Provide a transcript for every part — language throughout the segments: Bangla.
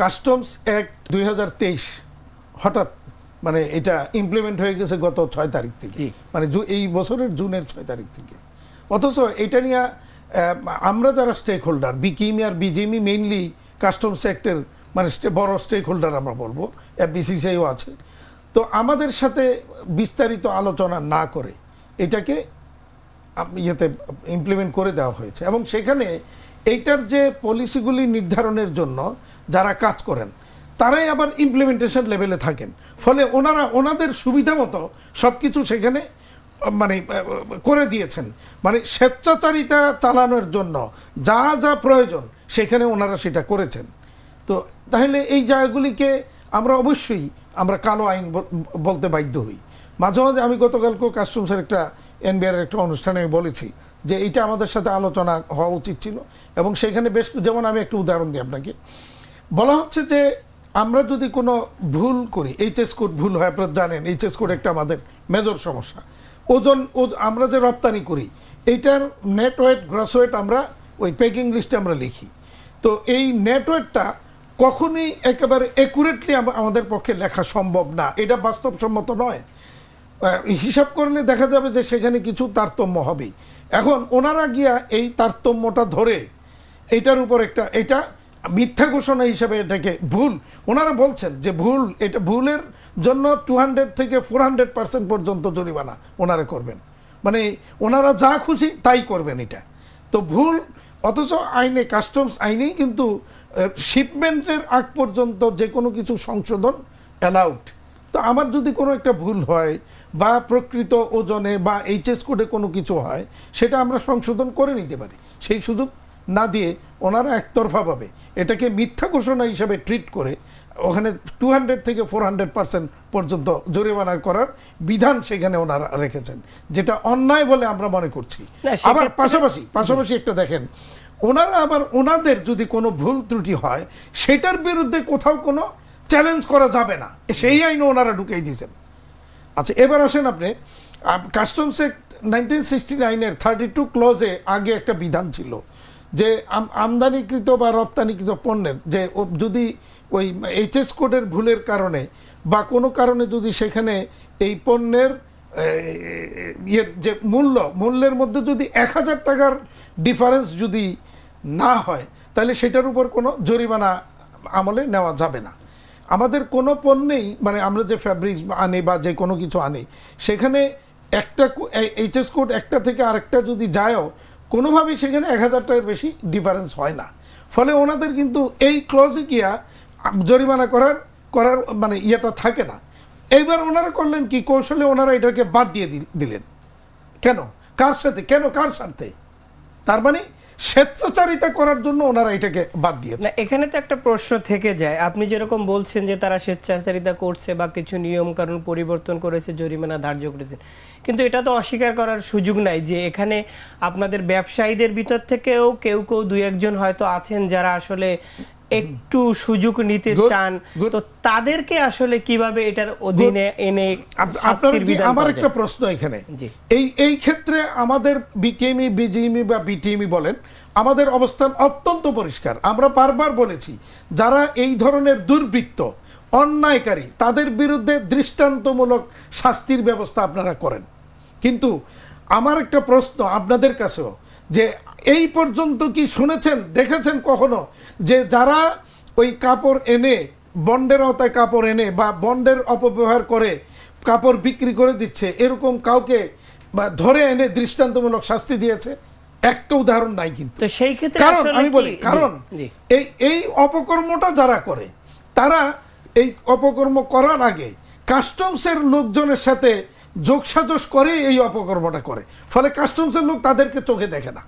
কাস্টমস অ্যাক্ট 2023 হঠাৎ মানে এটা ইমপ্লিমেন্ট হয়ে গেছে গত 6 তারিখ থেকে, মানে এই বছরের জুনের 6 তারিখ থেকে। অথচ এটা নিয়ে আমরা যারা স্টেক হোল্ডার, বিকিমি আর বিজিএমই মেইনলি কাস্টমস অ্যাক্টের মানে বড় স্টেক হোল্ডার আমরা বলবো, বিসিসিআইও আছে। তো আমাদের সাথে বিস্তারিত আলোচনা না করে এটাকে ইয়েতে ইমপ্লিমেন্ট করে দেওয়া হয়েছে, এবং সেখানে এইটার যে পলিসিগুলি নির্ধারণের জন্য যারা কাজ করেন তারাই আবার ইমপ্লিমেন্টেশন লেভেলে থাকেন। ফলে ওনাদের সুবিধা মতো সব কিছু সেখানে মানে করে দিয়েছেন, মানে স্বেচ্ছাচারিতা চালানোর জন্য যা যা প্রয়োজন সেখানে ওনারা সেটা করেছেন। তো তাহলে এই জায়গাগুলিকে আমরা অবশ্যই আমরা কালো আইন বলতে বাধ্য হই। মাঝে মাঝে আমি গতকালকেও কাস্টমসের একটা এনবিআর একটা অনুষ্ঠানে আমি বলেছি যে এইটা আমাদের সাথে আলোচনা হওয়া উচিত ছিল, এবং সেখানে বেশ, যেমন আমি একটা উদাহরণ দিই আপনাকে, বলা হচ্ছে যে আমরা যদি কোনো ভুল করি, এইচএস কোড ভুল হয়, আপনারা জানেন এইচএস কোড একটা আমাদের মেজর সমস্যা। আমরা যে রপ্তানি করি এইটার নেট ওয়েট গ্রস ওয়েট আমরা ওই প্যাকিং লিস্টে আমরা লিখি। তো এই নেট ওয়েটটা কখনোই একেবারে অ্যাকুরেটলি আমাদের পক্ষে লেখা সম্ভব না, এটা বাস্তবসম্মত নয়। হিসাব করলে দেখা যাবে যে সেখানে কিছু তারতম্য হবেই। এখন ওনারা গিয়া এই তারতম্যটা ধরে এইটার উপর এটা মিথ্যা ঘোষণা হিসাবে এটাকে ভুল, ওনারা বলছেন যে ভুল, এটা ভুলের জন্য 200 থেকে 400% পর্যন্ত জরিমানা ওনারা করবেন, মানে ওনারা যা খুশি তাই করবেন এটা। তো ভুল, অথচ আইনে, কাস্টমস আইনেই কিন্তু শিপমেন্টের আগ পর্যন্ত যে কোনো কিছু সংশোধন অ্যালাউড। তো আমার যদি কোনো একটা ভুল হয় বা প্রকৃত ওজনে বা এইচএস কোডে কোনো কিছু হয়, সেটা আমরা সংশোধন করে নিতে পারি। সেই সুযোগ না দিয়ে ওনারা একতরফাভাবে এটাকে মিথ্যা ঘোষণা হিসাবে ট্রিট করে ওখানে 200 থেকে 400% পর্যন্ত জরিমানা করার বিধান সেখানে ওনারা রেখেছেন, যেটা অন্যায় বলে আমরা মনে করছি। আবার পাশাপাশি একটা দেখেন, ওনারা আবার ওনাদের যদি কোনো ভুল ত্রুটি হয় সেটার বিরুদ্ধে কোথাও কোনো চ্যালেঞ্জ করা যাবে না, সেই আইনও ওনারা ঢুকিয়ে দিয়েছেন। আচ্ছা, এবার আসেন আপনি কাস্টমস অ্যাক্ট 1969-এর 32 ক্লজে আগে একটা বিধান ছিল যে আমদানিকৃত বা রপ্তানিকৃত পণ্যের যে যদি ওই এইচএস কোডের ভুলের কারণে বা কোনো কারণে যদি সেখানে এই পণ্যের যে মূল্যের মধ্যে যদি 1000 টাকার ডিফারেন্স যদি না হয়, তাহলে সেটার উপর কোনো জরিমানা আমলে নেওয়া যাবে না। আমাদের কোনো পণ্যেই, মানে আমরা যে ফ্যাব্রিক্স আনি বা যে কোনো কিছু আনি, সেখানে একটা এইচএস কোড একটা থেকে আরেকটা যদি যায়ও, কোনোভাবেই সেখানে 1000 টাকার বেশি ডিফারেন্স হয় না। ফলে ওনাদের কিন্তু এই ক্লজে গিয়া জরিমানা করার মানে ইয়েটা থাকে না। এইবার ওনারা করলেন কি কৌশলে, ওনারা এটাকে বাদ দিয়ে দিলেন। কেন, কার সাথে, কার স্বার্থে? তার মানে স্বেচ্ছাচারিতা করার জন্য ওনারা এটাকে বাদ দিয়েছে। না, এখানে তো একটা প্রশ্ন থেকে যায়, আপনি যেরকম বলছেন যে তারা স্বেচ্ছাচারিতা করছে বা কিছু নিয়ম কানুন পরিবর্তন করেছে, জরিমানা ধার্য করেছে, কিন্তু এটা তো অস্বীকার করার সুযোগ নাই যে এখানে আপনাদের ব্যবসায়ীদের ভিতর থেকেও কেউ দুই একজন হয়তো আছেন যারা আসলে একটু সুযোগ নিতে চান। তো তাদেরকে আসলে কিভাবে এটার অধীনে এনে শাস্তির বিধান? আমার একটা প্রশ্ন এখানে, এই ক্ষেত্রে আমাদের বিকেএমই, বিজিএমই বা বিটিএমই বলেন, আমাদের অবস্থান অত্যন্ত পরিষ্কার। আমরা বারবার বলেছি যারা এই ধরনের দুর্বৃত্ত, অন্যায়কারী, তাদের বিরুদ্ধে দৃষ্টান্তমূলক শাস্তির ব্যবস্থা আপনারা করেন। কিন্তু আমার একটা প্রশ্ন আপনাদের কাছেও, যে এই পর্যন্ত কি শুনেছেন, দেখেছেন কখনো যে যারা ওই কাপড় এনে, বন্ডের আওতায় কাপড় এনে বা বন্ডের অপব্যবহার করে কাপড় বিক্রি করে দিচ্ছে, এরকম কাউকে ধরে এনে দৃষ্টান্তমূলক শাস্তি দিয়েছে? একটা উদাহরণ নাই। কিন্তু সেই ক্ষেত্রে কারণ আমি বলি, কারণ এই অপকর্মটা যারা করে, তারা এই অপকর্ম করার আগে কাস্টমসের লোকজনের সাথে যোগসাজশ করে এই অপকর্মটা করে। ফলে কাস্টমসের লোক তাদেরকে চোখে দেখে না।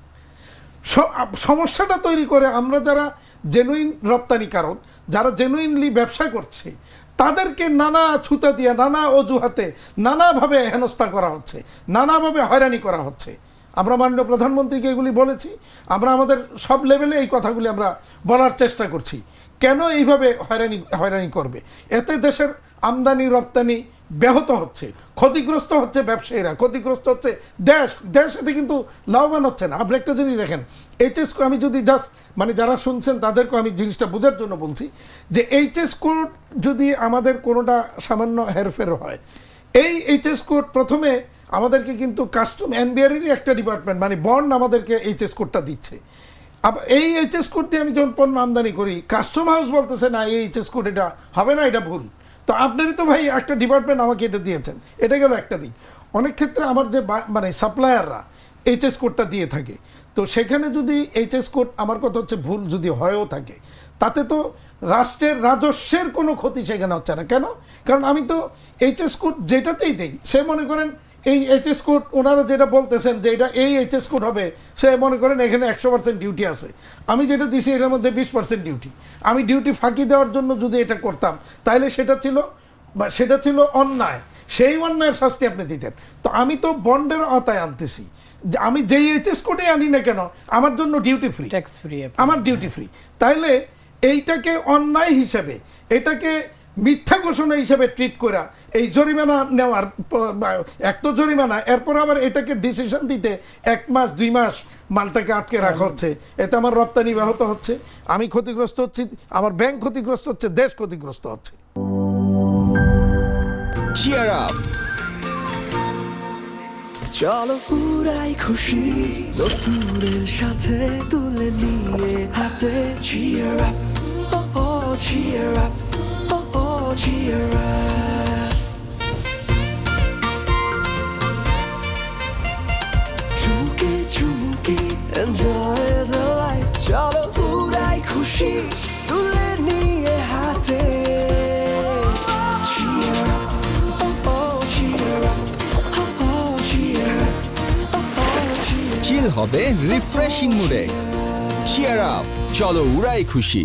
সমস্যাটা তৈরি করে আমরা যারা জেনুইন রপ্তানিকারক, যারা জেনুইনলি ব্যবসা করছে, তাদেরকে নানা ছুতা দিয়ে, নানা অজুহাতে, নানাভাবে হেনস্থা করা হচ্ছে, নানাভাবে হয়রানি করা হচ্ছে। আমরা মাননীয় প্রধানমন্ত্রীকে এগুলি বলেছি, আমরা আমাদের সব লেভেলে এই কথাগুলি আমরা বলার চেষ্টা করছি। কেন এইভাবে হয়রানি করবে? এতে দেশের আমদানি রপ্তানি ব্যাহত হচ্ছে, ক্ষতিগ্রস্ত হচ্ছে ব্যবসায়ীরা, ক্ষতিগ্রস্ত হচ্ছে দেশ এতে কিন্তু লাভবান হচ্ছে না। আপনি একটা জিনিস দেখেন, এইচএস আমি যদি জাস্ট মানে যারা শুনছেন তাদেরকে আমি জিনিসটা বোঝার জন্য বলছি যে এইচএস কোড যদি আমাদের কোনোটা সামান্য হেরফের হয়, এই এইচএস কোড প্রথমে আমাদেরকে কিন্তু কাস্টম এনবিআরেরই একটা ডিপার্টমেন্ট মানে বন্ড আমাদেরকে এইচএস কোডটা দিচ্ছে। এই এইচএস কোড দিয়ে আমি যখন পণ্য আমদানি করি, কাস্টম হাউস বলতেছে না এই এইচএস কোড এটা হবে না, এটা ভুল। তো আপনারই তো ভাই একটা ডিপার্টমেন্ট আমাকে এটা দিয়েছেন, এটা গেল একটা দিক। অনেক ক্ষেত্রে আমার যে মানে সাপ্লায়াররা এইচএস কোডটা দিয়ে থাকে, তো সেখানে যদি এইচএস কোড আমার কথা হচ্ছে ভুল যদি হয়েও থাকে, তাতে তো রাষ্ট্রের রাজস্বের কোনো ক্ষতি সেখানে হচ্ছে না। কেন? কারণ আমি তো এইচএস কোড যেটাতেই দেই, সে মনে করেন এই এইচএস কোড ওনারা যেটা বলতেছেন যে এটা এই এইচএস কোড হবে, সে মনে করেন এখানে 100% ডিউটি আছে, আমি যেটা দিছি এটার মধ্যে 20% ডিউটি। আমি ডিউটি ফাঁকি দেওয়ার জন্য যদি এটা করতাম, তাহলে সেটা ছিল অন্যায়, সেই অন্যায়ের শাস্তি আপনি দিতেন। তো আমি তো বন্ডের আওতায় আনতেছি, যে আমি যেই এইচএস কোডে আনি না কেন আমার জন্য ডিউটি ফ্রি, ট্যাক্স ফ্রি, আমার ডিউটি ফ্রি। তাইলে এইটাকে অন্যায় হিসেবে, এটাকে মিথ্যা ঘোষণা হিসেবে ট্রিট করা, এই জরিমানা নেওয়ার এক তো জরিমানা, এরপর আবার এটাকে ডিসিশন দিতে 1 মাস 2 মাস মালটাকে আটকে রাখা হচ্ছে, এতে আমার রপ্তানি ব্যাহত হচ্ছে, আমি ক্ষতিগ্রস্ত হচ্ছি, আমার ব্যাংক ক্ষতিগ্রস্ত হচ্ছে, দেশ ক্ষতিগ্রস্ত হচ্ছে। Cheer up! চলো পুরাই খুশি নতুনের সাথে তুলে নিয়ে হাতে Cheer up! Oh oh cheer up! Oh oh cheer up! চুমুকে চুমুকে enjoy the life চলো পুরাই খুশি তুলে নিয়ে হাতে Cheer up! Oh oh cheer up! চিল হবে রিফ্রেশিং মুডে চিয়ার আপ চলো উড়াই খুশি।